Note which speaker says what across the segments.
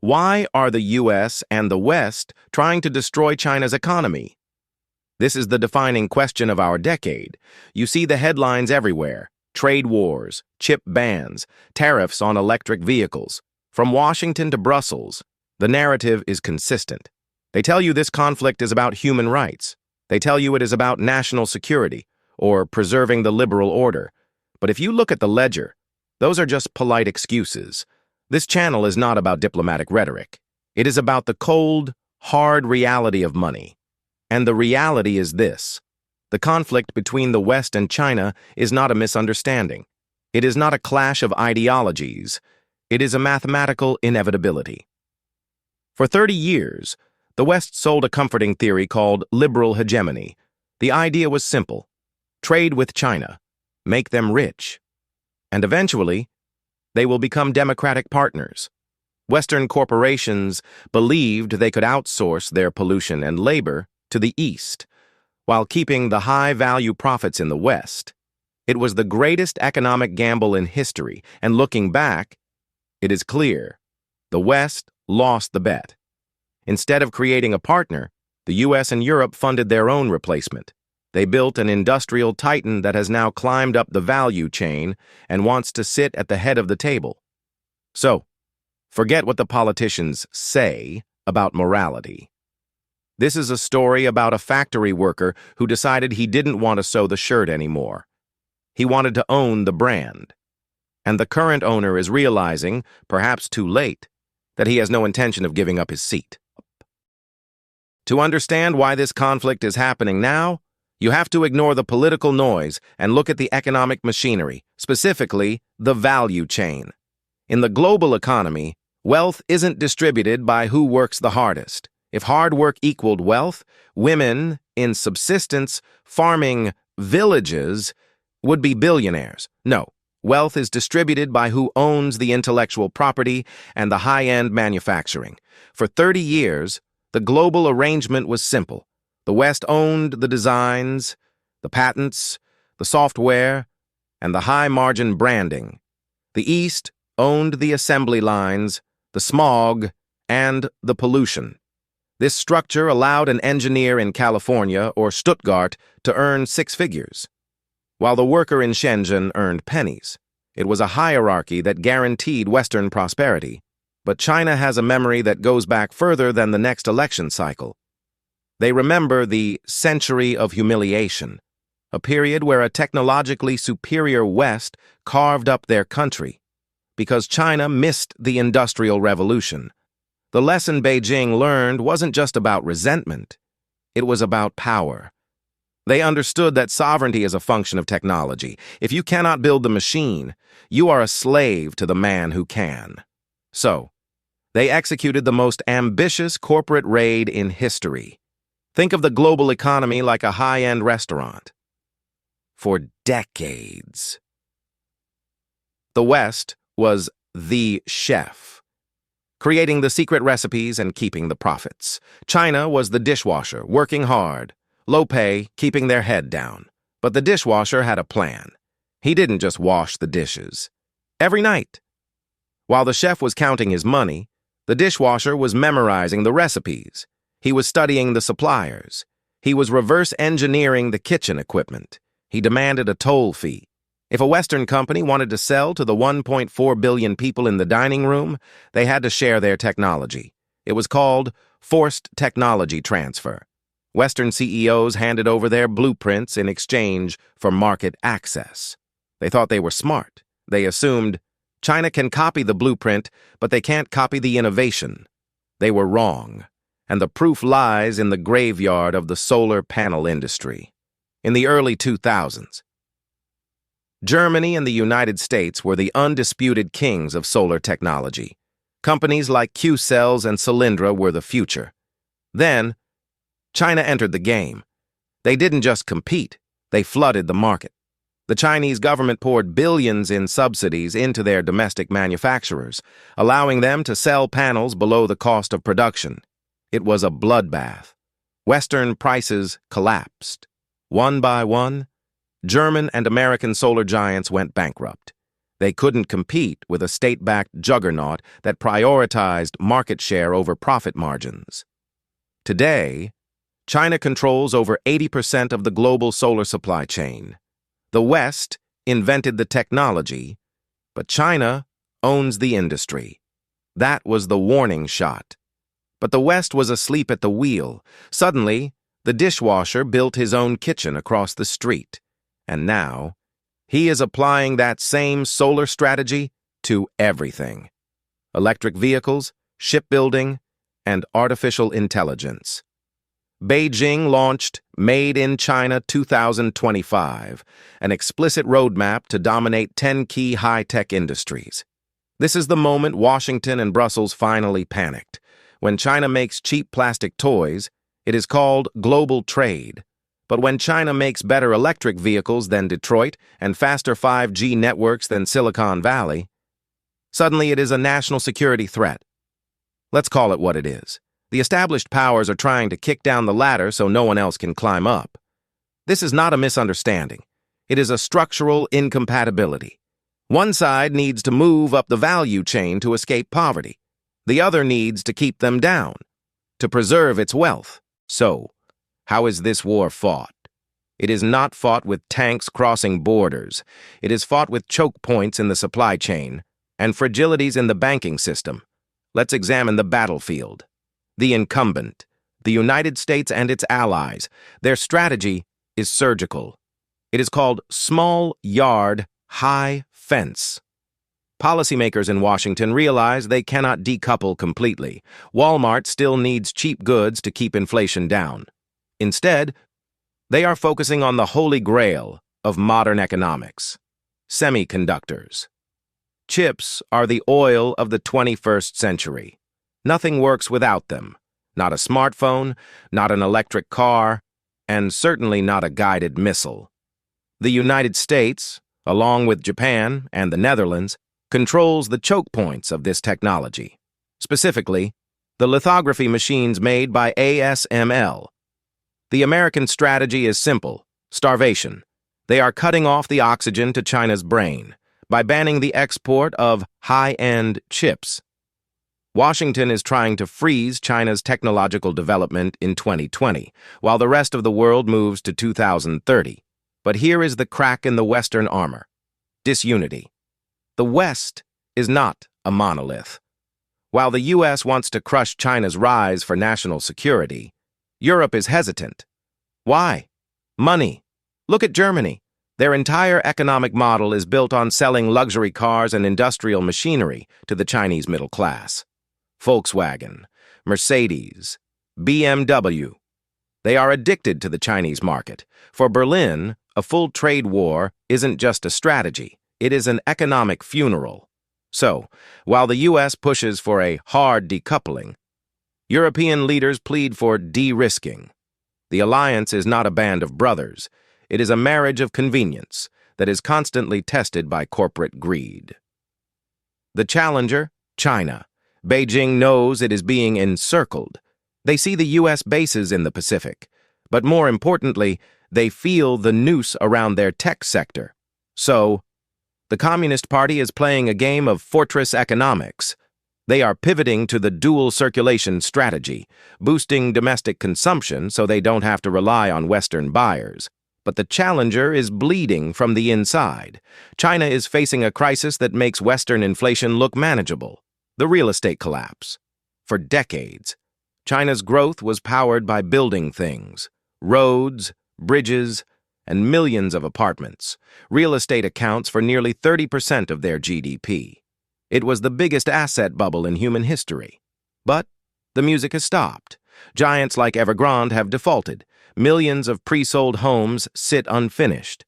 Speaker 1: Why are the US and the West trying to destroy China's economy? This is the defining question of our decade. You see the headlines everywhere: trade wars, chip bans, tariffs on electric vehicles. From Washington to Brussels, the narrative is consistent. They tell you this conflict is about human rights. They tell you it is about national security or preserving the liberal order. But if you look at the ledger, those are just polite excuses. This channel is not about diplomatic rhetoric. It is about the cold, hard reality of money. And the reality is this: the conflict between the West and China is not a misunderstanding. It is not a clash of ideologies. It is a mathematical inevitability. For 30 years, the West sold a comforting theory called liberal hegemony. The idea was simple: trade with China, make them rich, and eventually, they will become democratic partners. Western corporations believed they could outsource their pollution and labor to the East, while keeping the high-value profits in the West. It was the greatest economic gamble in history, and looking back, it is clear: the West lost the bet. Instead of creating a partner, the US and Europe funded their own replacement. They built an industrial titan that has now climbed up the value chain and wants to sit at the head of the table. So, forget what the politicians say about morality. This is a story about a factory worker who decided he didn't want to sew the shirt anymore. He wanted to own the brand. And the current owner is realizing, perhaps too late, that he has no intention of giving up his seat. To understand why this conflict is happening now, you have to ignore the political noise and look at the economic machinery, specifically the value chain. In the global economy, wealth isn't distributed by who works the hardest. If hard work equaled wealth, women in subsistence, farming villages would be billionaires. No, wealth is distributed by who owns the intellectual property and the high-end manufacturing. For 30 years, the global arrangement was simple. The West owned the designs, the patents, the software, and the high-margin branding. The East owned the assembly lines, the smog, and the pollution. This structure allowed an engineer in California or Stuttgart to earn 6 figures, while the worker in Shenzhen earned pennies. It was a hierarchy that guaranteed Western prosperity. But China has a memory that goes back further than the next election cycle. They remember the century of humiliation, a period where a technologically superior West carved up their country, because China missed the Industrial Revolution. The lesson Beijing learned wasn't just about resentment, it was about power. They understood that sovereignty is a function of technology. If you cannot build the machine, you are a slave to the man who can. So, they executed the most ambitious corporate raid in history. Think of the global economy like a high-end restaurant. For decades, the West was the chef, creating the secret recipes and keeping the profits. China was the dishwasher, working hard, low pay, keeping their head down. But the dishwasher had a plan. He didn't just wash the dishes. Every night, while the chef was counting his money, the dishwasher was memorizing the recipes. He was studying the suppliers. He was reverse engineering the kitchen equipment. He demanded a toll fee. If a Western company wanted to sell to the 1.4 billion people in the dining room, they had to share their technology. It was called forced technology transfer. Western CEOs handed over their blueprints in exchange for market access. They thought they were smart. They assumed China can copy the blueprint, but they can't copy the innovation. They were wrong, and the proof lies in the graveyard of the solar panel industry. In the early 2000s, Germany and the United States were the undisputed kings of solar technology. Companies like Q-Cells and Solyndra were the future. Then, China entered the game. They didn't just compete, they flooded the market. The Chinese government poured billions in subsidies into their domestic manufacturers, allowing them to sell panels below the cost of production. It was a bloodbath. Western prices collapsed. One by one, German and American solar giants went bankrupt. They couldn't compete with a state-backed juggernaut that prioritized market share over profit margins. Today, China controls over 80% of the global solar supply chain. The West invented the technology, but China owns the industry. That was the warning shot. But the West was asleep at the wheel. Suddenly, the dishwasher built his own kitchen across the street. And now, he is applying that same solar strategy to everything: electric vehicles, shipbuilding, and artificial intelligence. Beijing launched Made in China 2025, an explicit roadmap to dominate 10 key high-tech industries. This is the moment Washington and Brussels finally panicked. When China makes cheap plastic toys, it is called global trade. But when China makes better electric vehicles than Detroit and faster 5G networks than Silicon Valley, suddenly it is a national security threat. Let's call it what it is. The established powers are trying to kick down the ladder so no one else can climb up. This is not a misunderstanding. It is a structural incompatibility. One side needs to move up the value chain to escape poverty. The other needs to keep them down, to preserve its wealth. So, how is this war fought? It is not fought with tanks crossing borders. It is fought with choke points in the supply chain and fragilities in the banking system. Let's examine the battlefield. The incumbent, the United States and its allies, their strategy is surgical. It is called small yard, high fence. Policymakers in Washington realize they cannot decouple completely. Walmart still needs cheap goods to keep inflation down. Instead, they are focusing on the holy grail of modern economics: semiconductors. Chips are the oil of the 21st century. Nothing works without them. Not a smartphone, not an electric car, and certainly not a guided missile. The United States, along with Japan and the Netherlands, controls the choke points of this technology. Specifically, the lithography machines made by ASML. The American strategy is simple: starvation. They are cutting off the oxygen to China's brain by banning the export of high-end chips. Washington is trying to freeze China's technological development in 2020, while the rest of the world moves to 2030. But here is the crack in the Western armor: disunity. The West is not a monolith. While the U.S. wants to crush China's rise for national security, Europe is hesitant. Why? Money. Look at Germany. Their entire economic model is built on selling luxury cars and industrial machinery to the Chinese middle class. Volkswagen, Mercedes, BMW. They are addicted to the Chinese market. For Berlin, a full trade war isn't just a strategy, it is an economic funeral. So, while the U.S. pushes for a hard decoupling, European leaders plead for de-risking. The alliance is not a band of brothers. It is a marriage of convenience that is constantly tested by corporate greed. The challenger, China. Beijing knows it is being encircled. They see the U.S. bases in the Pacific, but more importantly, they feel the noose around their tech sector. So, the Communist Party is playing a game of fortress economics. They are pivoting to the dual circulation strategy, boosting domestic consumption so they don't have to rely on Western buyers. But the challenger is bleeding from the inside. China is facing a crisis that makes Western inflation look manageable: the real estate collapse. For decades, China's growth was powered by building things: roads, bridges, and millions of apartments. Real estate accounts for nearly 30% of their GDP. It was the biggest asset bubble in human history. But the music has stopped. Giants like Evergrande have defaulted. Millions of pre-sold homes sit unfinished.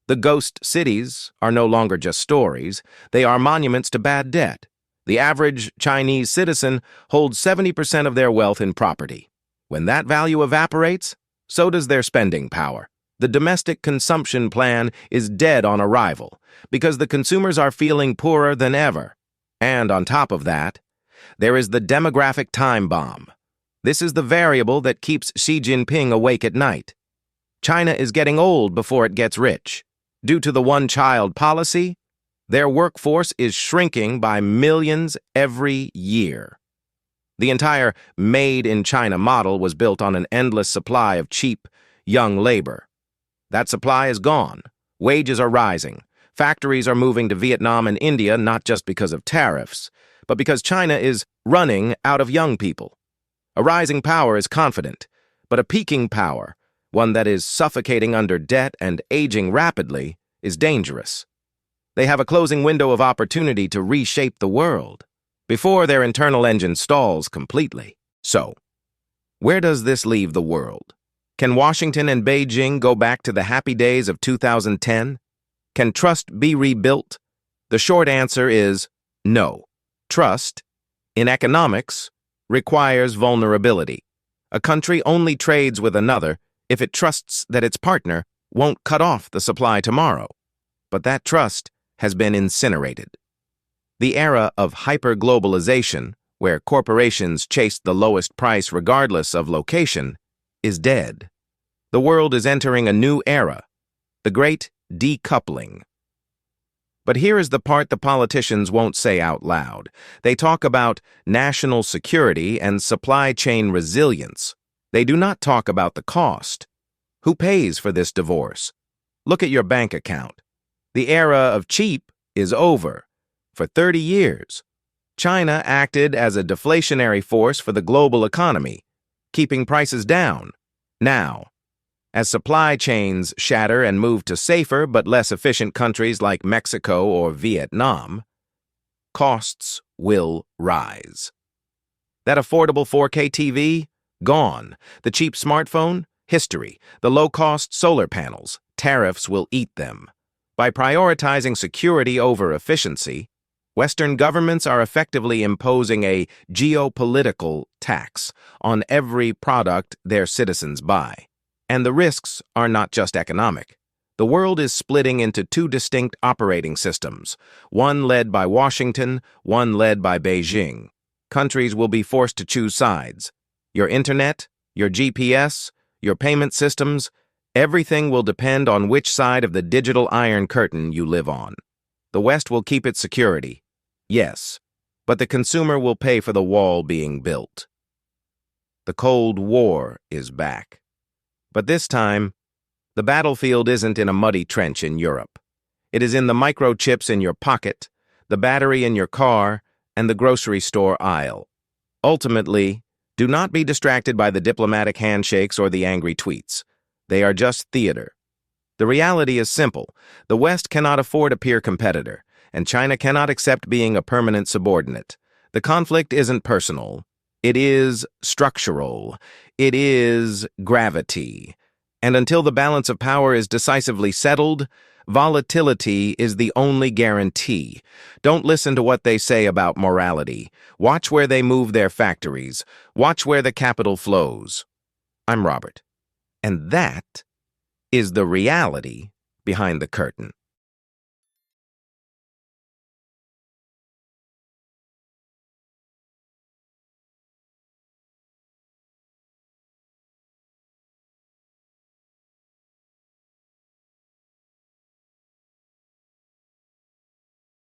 Speaker 1: The ghost cities are no longer just stories. They are monuments to bad debt. The average Chinese citizen holds 70% of their wealth in property. When that value evaporates, so does their spending power. The domestic consumption plan is dead on arrival because the consumers are feeling poorer than ever. And on top of that, there is the demographic time bomb. This is the variable that keeps Xi Jinping awake at night. China is getting old before it gets rich. Due to the one-child policy, Their workforce is shrinking by millions every year. The entire Made in China model was built on an endless supply of cheap, young labor. That supply is gone. Wages are rising. Factories are moving to Vietnam and India not just because of tariffs, but because China is running out of young people. A rising power is confident, but a peaking power, one that is suffocating under debt and aging rapidly, is dangerous. They have a closing window of opportunity to reshape the world before their internal engine stalls completely. So, where does this leave the world? Can Washington and Beijing go back to the happy days of 2010? Can trust be rebuilt? The short answer is no. Trust, in economics, requires vulnerability. A country only trades with another if it trusts that its partner won't cut off the supply tomorrow. But that trust has been incinerated. The era of hyper-globalization, where corporations chase the lowest price regardless of location, is dead. The world is entering a new era, the great decoupling. But here is the part the politicians won't say out loud. They talk about national security and supply chain resilience. They do not talk about the cost. Who pays for this divorce? Look at your bank account. The era of cheap is over. For 30 years, China acted as a deflationary force for the global economy, keeping prices down. Now, as supply chains shatter and move to safer but less efficient countries like Mexico or Vietnam, costs will rise. That affordable 4K TV? Gone. The cheap smartphone? History. The low-cost solar panels? Tariffs will eat them. By prioritizing security over efficiency, Western governments are effectively imposing a geopolitical tax on every product their citizens buy. And the risks are not just economic. The world is splitting into two distinct operating systems, one led by Washington, one led by Beijing. Countries will be forced to choose sides. Your internet, your GPS, your payment systems, everything will depend on which side of the digital Iron Curtain you live on. The West will keep its security, yes, but the consumer will pay for the wall being built. The Cold War is back. But this time, the battlefield isn't in a muddy trench in Europe. It is in the microchips in your pocket, the battery in your car, and the grocery store aisle. Ultimately, do not be distracted by the diplomatic handshakes or the angry tweets. They are just theater. The reality is simple. The West cannot afford a peer competitor, and China cannot accept being a permanent subordinate. The conflict isn't personal. It is structural. It is gravity. And until the balance of power is decisively settled, volatility is the only guarantee. Don't listen to what they say about morality. Watch where they move their factories. Watch where the capital flows. I'm Robert. And that is the reality behind the curtain.